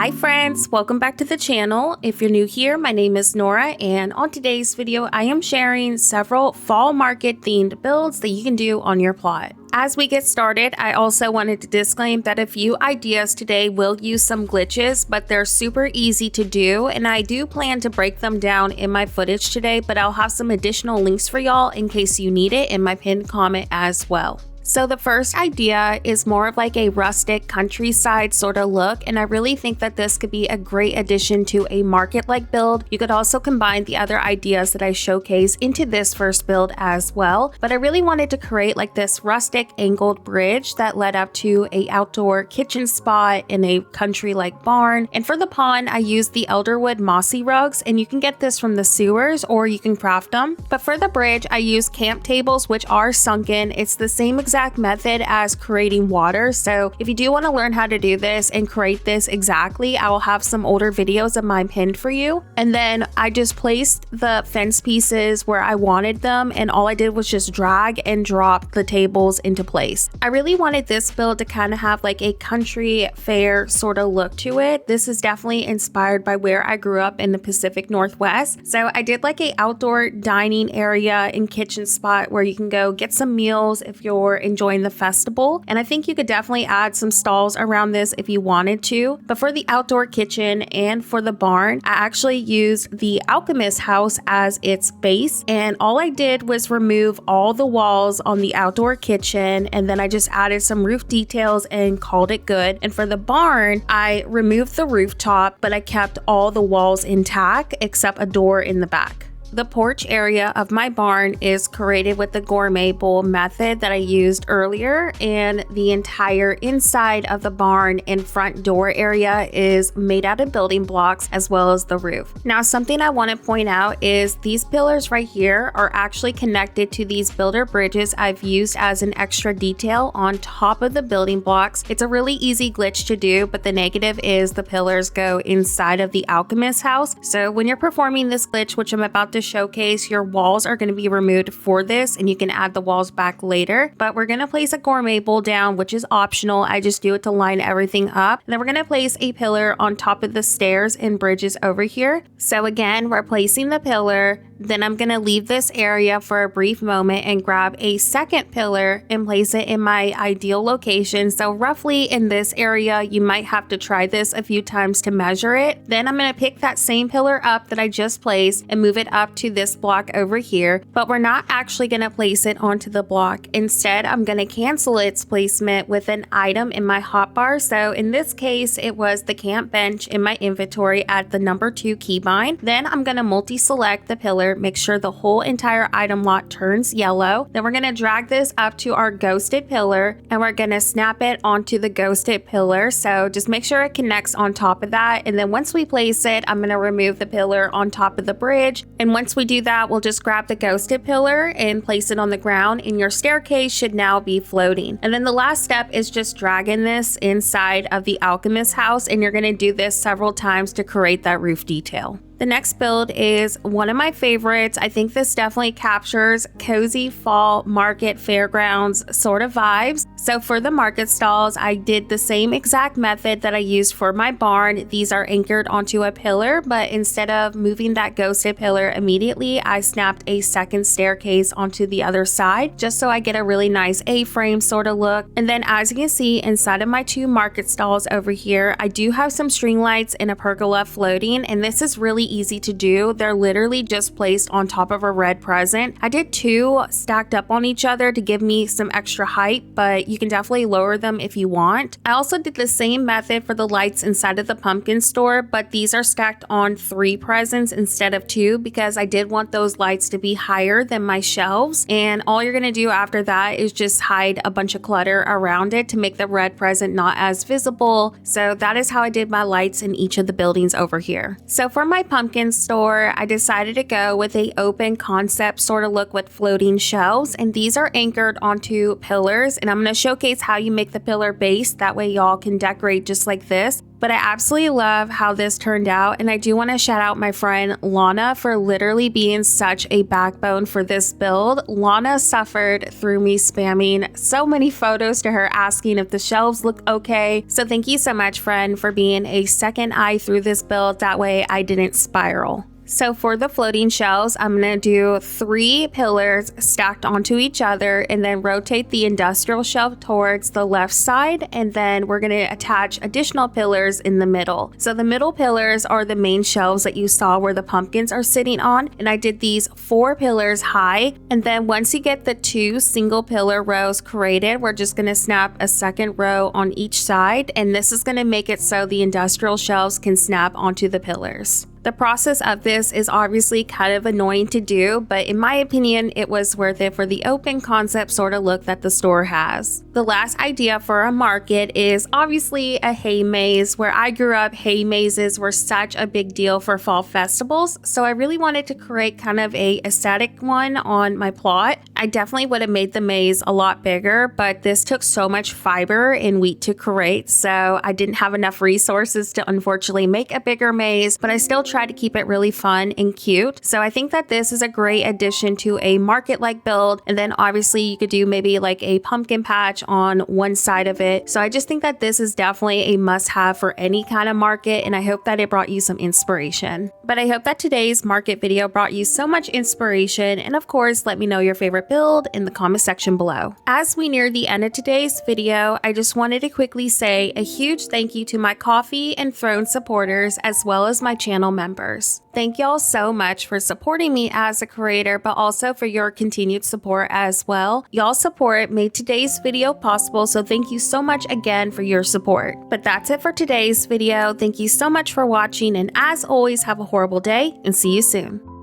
Hi friends, welcome back to the channel. If you're new here, my name is Nora, and on today's video I am sharing several fall market themed builds that you can do on your plot. As we get started, I also wanted to disclaim that a few ideas today will use some glitches, but they're super easy to do, and I do plan to break them down in my footage today, but I'll have some additional links for y'all in case you need it in my pinned comment as well. So the first idea is more of like a rustic countryside sort of look, and I really think that this could be a great addition to a market-like build. You could also combine the other ideas that I showcase into this first build as well, but I really wanted to create like this rustic angled bridge that led up to a outdoor kitchen spot in a country-like barn. And for the pond, I used the elderwood mossy rugs, and you can get this from the sewers or you can craft them. But for the bridge, I used camp tables, which are sunken. It's the same exact method as creating water, so if you do want to learn how to do this and create this exactly, I will have some older videos of mine pinned for you. And then I just placed the fence pieces where I wanted them, and all I did was just drag and drop the tables into place. I really wanted this build to kind of have like a country fair sort of look to it. This is definitely inspired by where I grew up in the Pacific Northwest, so I did like a outdoor dining area and kitchen spot where you can go get some meals if you're enjoying the festival, and I think you could definitely add some stalls around this if you wanted to. But for the outdoor kitchen and for the barn, I actually used the Alchemist house as its base, and all I did was remove all the walls on the outdoor kitchen, and then I just added some roof details and called it good. And for the barn, I removed the rooftop, but I kept all the walls intact except a door in the back. The porch area of my barn is created with the gourmet bowl method that I used earlier, and the entire inside of the barn and front door area is made out of building blocks as well as the roof. Now, something I want to point out is these pillars right here are actually connected to these builder bridges I've used as an extra detail on top of the building blocks. It's a really easy glitch to do, but the negative is the pillars go inside of the Alchemist house. So when you're performing this glitch, which I'm about to showcase, your walls are going to be removed for this, and you can add the walls back later. But we're going to place a gourmet bowl down, which is optional. I just do it to line everything up. And then we're going to place a pillar on top of the stairs and bridges over here. So again, we're placing the pillar. Then I'm going to leave this area for a brief moment and grab a second pillar and place it in my ideal location. So roughly in this area, you might have to try this a few times to measure it. Then I'm going to pick that same pillar up that I just placed and move it up to this block over here. But we're not actually going to place it onto the block. Instead, I'm going to cancel its placement with an item in my hotbar. So in this case, it was the camp bench in my inventory at the number 2 keybind. Then I'm going to multi-select the pillar, make sure the whole entire item lot turns yellow. Then we're going to drag this up to our ghosted pillar, and we're going to snap it onto the ghosted pillar. So just make sure it connects on top of that. And then once we place it, I'm going to remove the pillar on top of the bridge. And once we do that, we'll just grab the ghosted pillar and place it on the ground, and your staircase should now be floating. And then the last step is just dragging this inside of the Alchemist house, and you're going to do this several times to create that roof detail. The next build is one of my favorites. I think this definitely captures cozy fall market fairgrounds sort of vibes. So for the market stalls, I did the same exact method that I used for my barn. These are anchored onto a pillar, but instead of moving that ghosted pillar immediately, I snapped a second staircase onto the other side just so I get a really nice A-frame sort of look. And then as you can see inside of my 2 market stalls over here, I do have some string lights and a pergola floating, and this is really easy to do. They're literally just placed on top of a red present. I did 2 stacked up on each other to give me some extra height, but you can definitely lower them if you want. I also did the same method for the lights inside of the pumpkin store, but these are stacked on 3 presents instead of 2 because I did want those lights to be higher than my shelves. And all you're going to do after that is just hide a bunch of clutter around it to make the red present not as visible. So that is how I did my lights in each of the buildings over here. So for my pumpkin store, I decided to go with a open concept sort of look with floating shelves, and these are anchored onto pillars, and I'm going to showcase how you make the pillar base. That way y'all can decorate just like this. But I absolutely love how this turned out, and I do want to shout out my friend Lana for literally being such a backbone for this build. Lana suffered through me spamming so many photos to her asking if the shelves look okay. So thank you so much, friend, for being a second eye through this build. That way I didn't spiral. So for the floating shelves, I'm going to do 3 pillars stacked onto each other and then rotate the industrial shelf towards the left side. And then we're going to attach additional pillars in the middle. So the middle pillars are the main shelves that you saw where the pumpkins are sitting on. And I did these 4 pillars high. And then once you get the 2 single pillar rows created, we're just going to snap a second row on each side. And this is going to make it so the industrial shelves can snap onto the pillars. The process of this is obviously kind of annoying to do, but in my opinion, it was worth it for the open concept sort of look that the store has. The last idea for a market is obviously a hay maze. Where I grew up, hay mazes were such a big deal for fall festivals, so I really wanted to create kind of a aesthetic one on my plot. I definitely would have made the maze a lot bigger, but this took so much fiber and wheat to create, so I didn't have enough resources to unfortunately make a bigger maze, but I still try to keep it really fun and cute. So I think that this is a great addition to a market-like build. And then obviously you could do maybe like a pumpkin patch on one side of it. So I just think that this is definitely a must-have for any kind of market, and I hope that it brought you some inspiration. But I hope that today's market video brought you so much inspiration, and of course let me know your favorite build in the comment section below. As we near the end of today's video, I just wanted to quickly say a huge thank you to my Coffee and Throne supporters as well as my channel members. Thank y'all so much for supporting me as a creator, but also for your continued support as well. Y'all's support made today's video possible, so thank you so much again for your support. But that's it for today's video. Thank you so much for watching, and as always, have a horrible day and see you soon.